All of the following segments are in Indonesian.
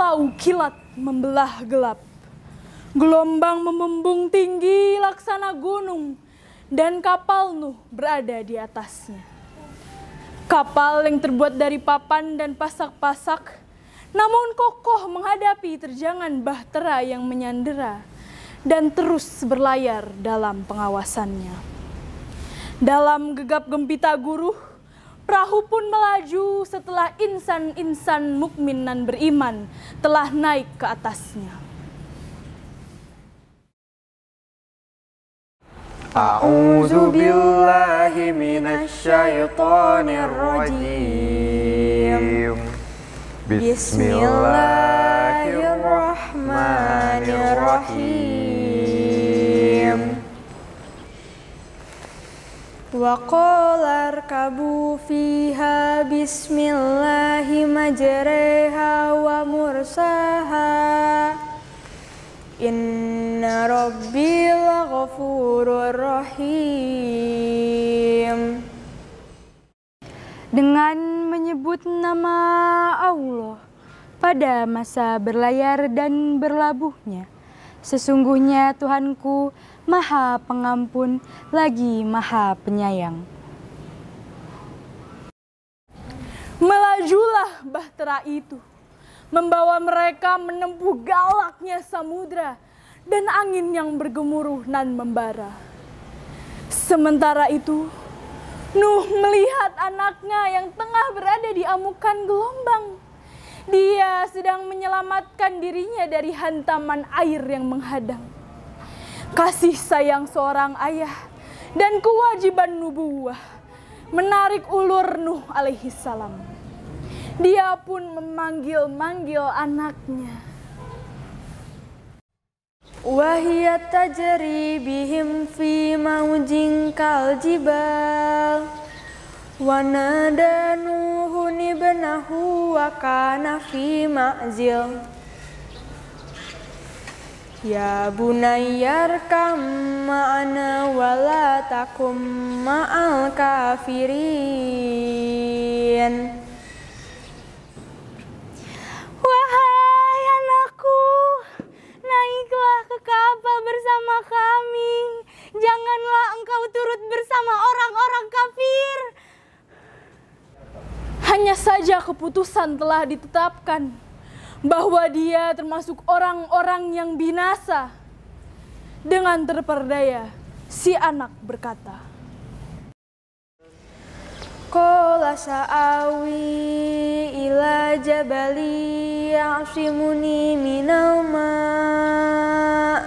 Kilau kilat membelah gelap. Gelombang memembung tinggi laksana gunung, dan kapal Nuh berada di atasnya. Kapal yang terbuat dari papan dan pasak-pasak, namun kokoh menghadapi terjangan bahtera yang menyandera dan terus berlayar dalam pengawasannya. Dalam gegap gempita guruh, perahu pun melaju setelah insan-insan mukmin dan beriman telah naik ke atasnya. A'udzu billahi minasyaitonir rajim. Bismillahirrahmanirrahim. Wa qala arkabu fiha bismillahi majreha wa mursaha. Inna rabbi laghafurur rahim. Dengan menyebut nama Allah pada masa berlayar dan berlabuhnya, sesungguhnya Tuhanku Maha Pengampun lagi Maha Penyayang. Melajulah bahtera itu, membawa mereka menempuh galaknya samudra dan angin yang bergemuruh nan membara. Sementara itu, Nuh melihat anaknya yang tengah berada di amukan gelombang. Dia sedang menyelamatkan dirinya dari hantaman air yang menghadang. Kasih sayang seorang ayah dan kewajiban nubuwah menarik ulur Nuh alaihi salam. Dia pun memanggil-manggil anaknya. Wahia tajri bihim fi maujin kal jibal. Wa nada Nuhun ibnahu wa kana fi ma'zil. Ya bunayyarkam ma'ana wa la takum ma'al kafirin. Wahai anakku, naiklah ke kapal bersama kami. Janganlah engkau turut bersama orang-orang kafir. Hanya saja keputusan telah ditetapkan bahwa dia termasuk orang-orang yang binasa. Dengan terperdaya, si anak berkata, Qala sa'awi ila jabali ya'simuni minal ma'.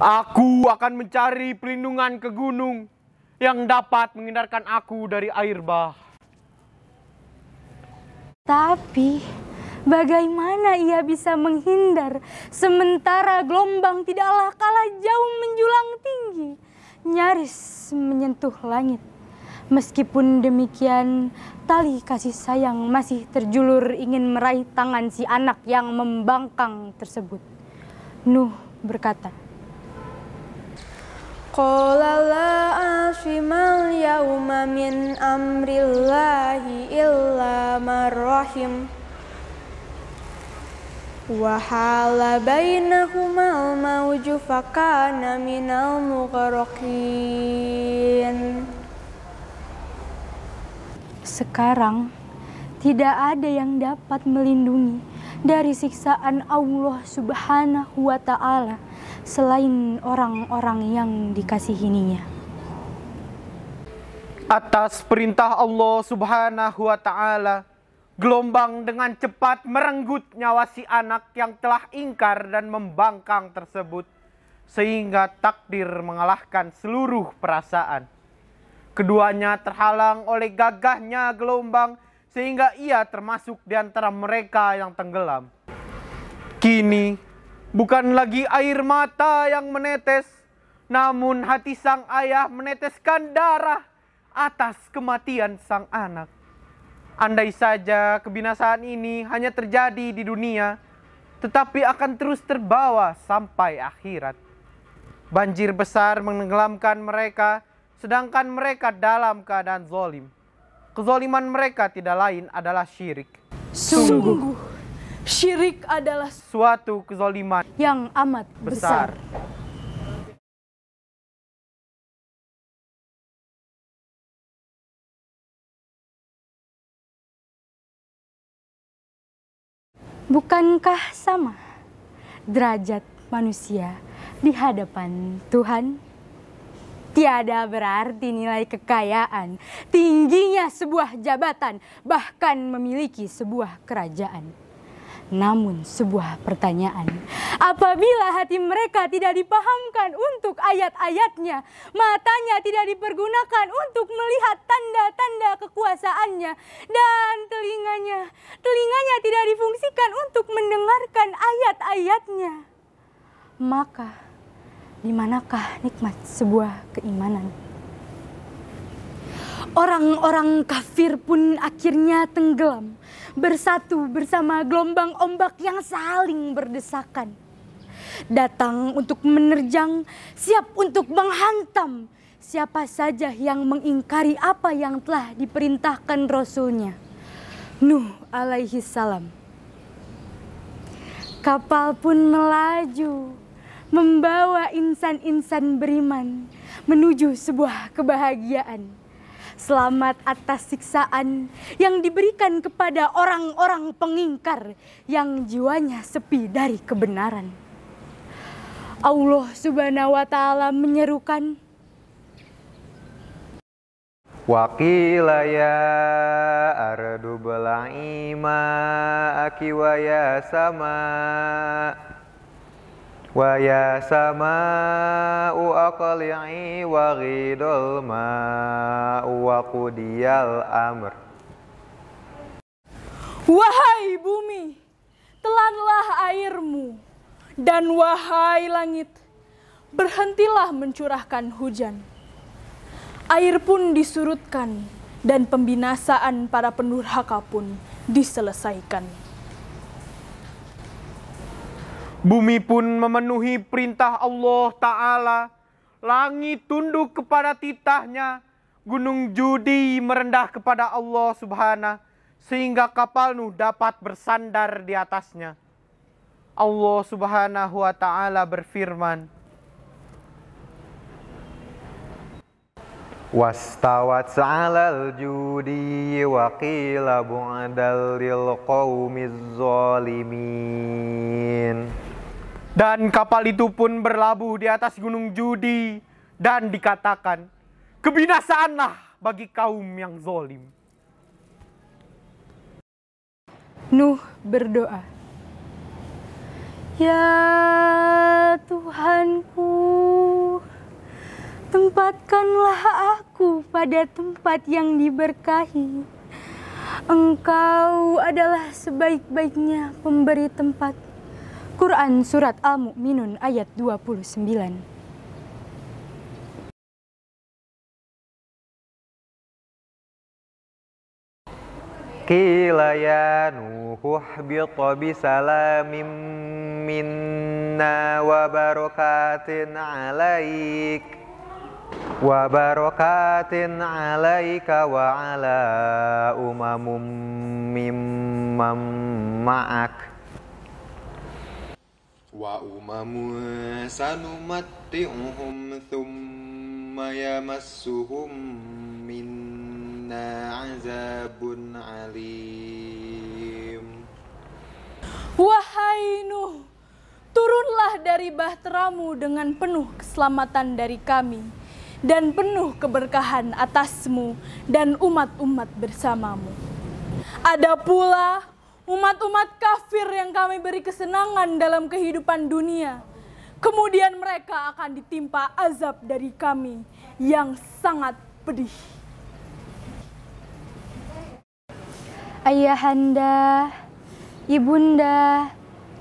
Aku akan mencari perlindungan ke gunung yang dapat menghindarkan aku dari air bah. Tapi bagaimana ia bisa menghindar sementara gelombang tidaklah kalah jauh menjulang tinggi, nyaris menyentuh langit. Meskipun demikian, tali kasih sayang masih terjulur ingin meraih tangan si anak yang membangkang tersebut. Nuh berkata, Qala la asimal yawma min amrillahi illa marrahim. Wa hala bainahumal mawju fakana minal mughraqin. Sekarang tidak ada yang dapat melindungi dari siksaan Allah Subhanahu wa Ta'ala selain orang-orang yang dikasihininya. Atas perintah Allah Subhanahu wa Ta'ala, gelombang dengan cepat merenggut nyawa si anak yang telah ingkar dan membangkang tersebut, sehingga takdir mengalahkan seluruh perasaan. Keduanya terhalang oleh gagahnya gelombang, sehingga ia termasuk di antara mereka yang tenggelam. Kini, bukan lagi air mata yang menetes, namun hati sang ayah meneteskan darah atas kematian sang anak. Andai saja kebinasaan ini hanya terjadi di dunia, tetapi akan terus terbawa sampai akhirat. Banjir besar menenggelamkan mereka, sedangkan mereka dalam keadaan zalim. Kezaliman mereka tidak lain adalah syirik. Sungguh, syirik adalah suatu kezaliman yang amat besar. Bukankah sama derajat manusia di hadapan Tuhan? Tiada berarti nilai kekayaan, tingginya sebuah jabatan, bahkan memiliki sebuah kerajaan. Namun sebuah pertanyaan, apabila hati mereka tidak dipahamkan untuk ayat-ayatnya, matanya tidak dipergunakan untuk melihat tanda-tanda kekuasaannya, dan telinganya tidak difungsikan untuk mendengarkan ayat-ayatnya, maka di manakah nikmat sebuah keimanan? Orang-orang kafir pun akhirnya tenggelam, bersatu bersama gelombang ombak yang saling berdesakan. Datang untuk menerjang, siap untuk menghantam siapa saja yang mengingkari apa yang telah diperintahkan Rasulnya, Nuh alaihi salam. Kapal pun melaju, membawa insan-insan beriman menuju sebuah kebahagiaan. Selamat atas siksaan yang diberikan kepada orang-orang pengingkar yang jiwanya sepi dari kebenaran. Allah Subhanahu wa Ta'ala menyerukan, Wa qila ya ardu bala'i ma'aki wa ya sama'u aqli'i wa ghidul ma'u wa qudiyal amr. wahai bumi, telanlah airmu, dan wahai langit, berhentilah mencurahkan hujan. Air pun disurutkan, dan pembinasaan para pendurhaka pun diselesaikan. Bumi pun memenuhi perintah Allah Ta'ala. Langit tunduk kepada titahnya. Gunung Judi merendah kepada Allah Subhanahu, sehingga kapal Nuh dapat bersandar di atasnya. Allah Subhanahu wa Ta'ala berfirman, Wastawat 'alal judi wa qila bu'dal lil qaumiz zalimin. dan kapal itu pun berlabuh di atas gunung Judi, dan dikatakan, kebinasaanlah bagi kaum yang zolim. Nuh berdoa, Ya Tuhanku, tempatkanlah aku pada tempat yang diberkahi. Engkau adalah sebaik-baiknya pemberi tempat. Quran Surat Al-Mu'minun ayat 29. Qila ya Nuhu ihbita bisalamin minna wa barakatin alaika wa ala umamum mimman ma'ak wa umamun sanumatti'uhum thumma yamassuhum minna azabun alim. Wahai Nuh, turunlah dari bahteramu dengan penuh keselamatan dari kami, dan penuh keberkahan atasmu dan umat-umat bersamamu. Ada pula umat-umat kafir yang kami beri kesenangan dalam kehidupan dunia. Kemudian mereka akan ditimpa azab dari kami yang sangat pedih. Ayahanda, ibunda,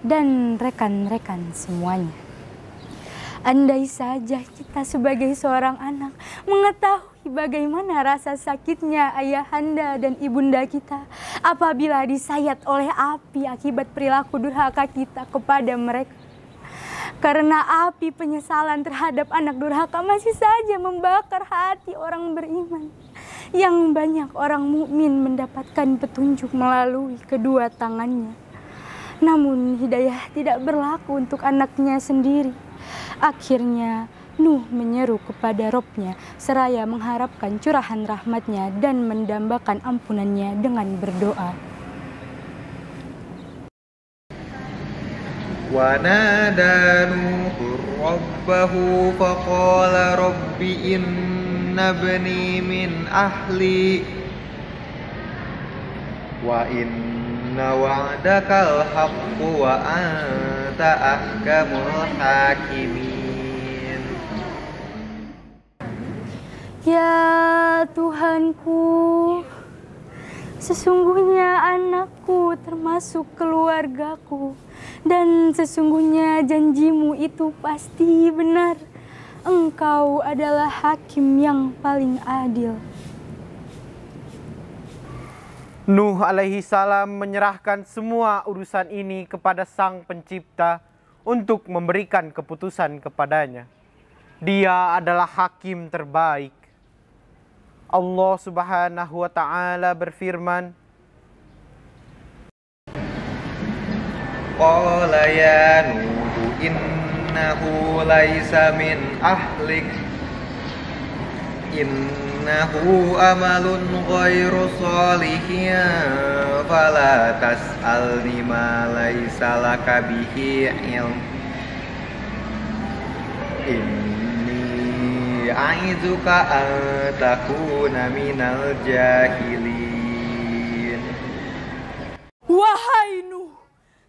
dan rekan-rekan semuanya. Andai saja kita sebagai seorang anak mengetahui bagaimana rasa sakitnya ayahanda dan ibunda kita apabila disayat oleh api akibat perilaku durhaka kita kepada mereka. Karena api penyesalan terhadap anak durhaka masih saja membakar hati orang beriman. yang banyak orang mukmin mendapatkan petunjuk melalui kedua tangannya. Namun hidayah tidak berlaku untuk anaknya sendiri. Akhirnya Nuh menyeru kepada Robnya seraya mengharapkan curahan rahmatnya dan mendambakan ampunannya dengan berdoa. Wa nada Nuhur rabbahu faqala rabbi inna bani min ahli wa inna wa'dakal haqqu wa anta ahkamul hakimin. Ya Tuhanku, sesungguhnya anakku termasuk keluargaku, dan sesungguhnya janjimu itu pasti benar. Engkau adalah hakim yang paling adil. Nuh alaihi salam menyerahkan semua urusan ini kepada Sang Pencipta untuk memberikan keputusan kepadanya. Dia adalah hakim terbaik. Allah Subhanahu wa taala berfirman, Qala ya Nuhu innahu laisa min ahlik innahu amalun ghairu salihin fala tas'alni ma laisa laka bihi ilm a'izuka an takuna minal jahilin. Wahai Nuh,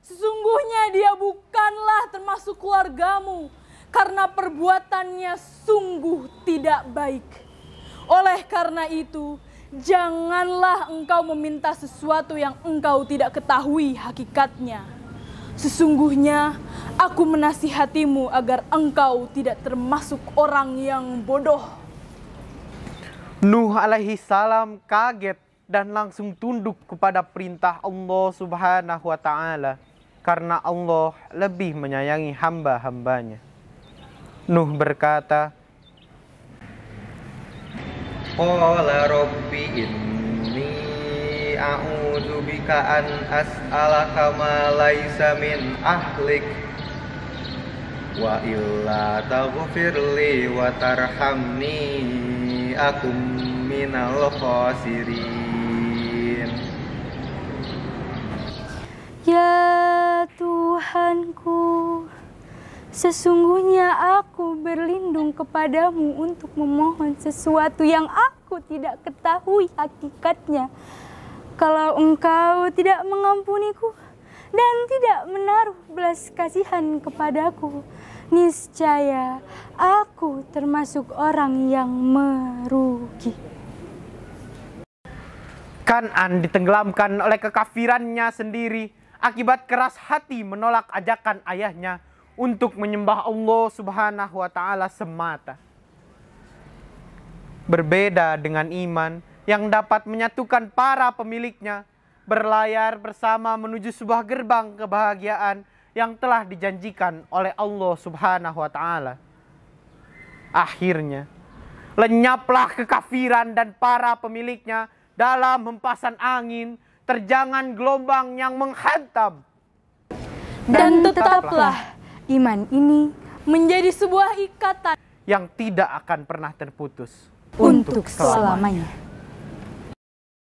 sesungguhnya dia bukanlah termasuk keluargamu, karena perbuatannya sungguh tidak baik. Oleh karena itu, janganlah engkau meminta sesuatu yang engkau tidak ketahui hakikatnya. Sesungguhnya aku menasihatimu agar engkau tidak termasuk orang yang bodoh. Nuh alaihi salam kaget dan langsung tunduk kepada perintah Allah Subhanahu wa taala karena Allah lebih menyayangi hamba-hambanya. Nuh berkata, Qala rabbi inni a'udzu bika an as'alaka ma laisa min ahlik wa illa taghfirli wa tarhamni akum minal khasirin. Ya Tuhanku, sesungguhnya aku berlindung kepadamu untuk memohon sesuatu yang aku tidak ketahui hakikatnya. Kalau engkau tidak mengampuniku dan tidak menaruh belas kasihan kepadaku, niscaya aku termasuk orang yang merugi. Kan'an ditenggelamkan oleh kekafirannya sendiri akibat keras hati menolak ajakan ayahnya untuk menyembah Allah Subhanahu wa taala semata. Berbeda dengan iman yang dapat menyatukan para pemiliknya, berlayar bersama menuju sebuah gerbang kebahagiaan yang telah dijanjikan oleh Allah Subhanahu wa taala. Akhirnya, lenyaplah kekafiran dan para pemiliknya dalam hempasan angin, terjangan gelombang yang menghantam. Dan tetaplah iman ini Menjadi sebuah ikatan yang tidak akan pernah terputus untuk selamanya.